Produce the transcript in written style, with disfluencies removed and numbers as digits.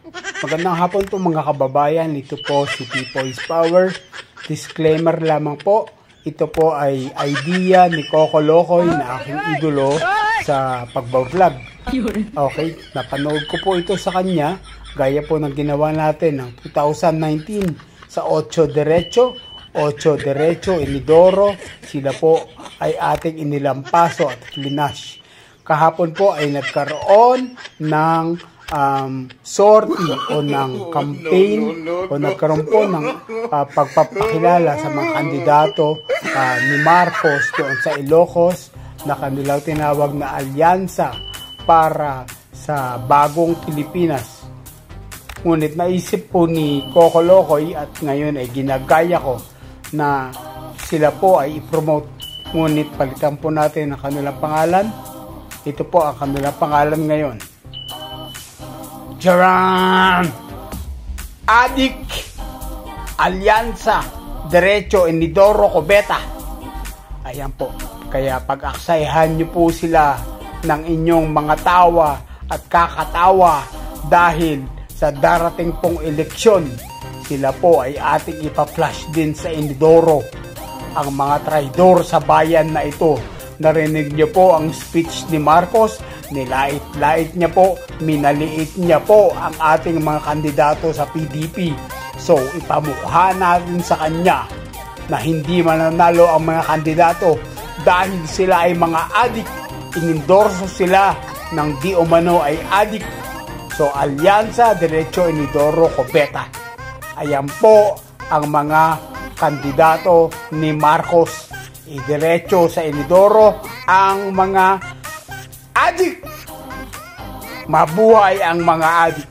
Magandang hapon po mga kababayan. Ito po si People's Power. Disclaimer lamang po. Ito po ay idea ni Coco Locoy na aking idolo sa pagbablog. Okay, napanood ko po ito sa kanya. Gaya po ng ginawa natin ng 2019 sa 8 Diretso, Inidoro. Sila po ay ating inilampaso at linash. Kahapon po ay nagkaroon ng sortie o ng campaign o nagkaroon po ng pagpapakilala sa mga kandidato ni Marcos doon sa Ilocos na kanilang tinawag na alyansa para sa bagong Pilipinas. Ngunit naisip po ni Coco Locoy at ngayon ay ginagaya ko na sila po ay i-promote. Ngunit palitan po natin ang kanilang pangalan. Ito po ang kanilang pangalan ngayon. Charan! Adik Alyansa Diretso Inidoro Cubeta. Ayan po. Kaya pag-aksayahan nyo po sila ng inyong mga tawa at kakatawa dahil sa darating pong eleksyon, sila po ay ating ipa-flash din sa Inidoro. Ang mga traidor sa bayan na ito. Narinig niyo po ang speech ni Marcos, nilait-lait niya po, minaliit niya po ang ating mga kandidato sa PDP. So, ipamukha natin sa kanya na hindi mananalo ang mga kandidato dahil sila ay mga adik. Inendorso sila ng di umano ay adik. So, Alyansa Diretso Inidoro Cubeta. Ayan po ang mga kandidato ni Marcos. Idiretso sa Inidoro ang mga adik. Mabuhay ang mga adik.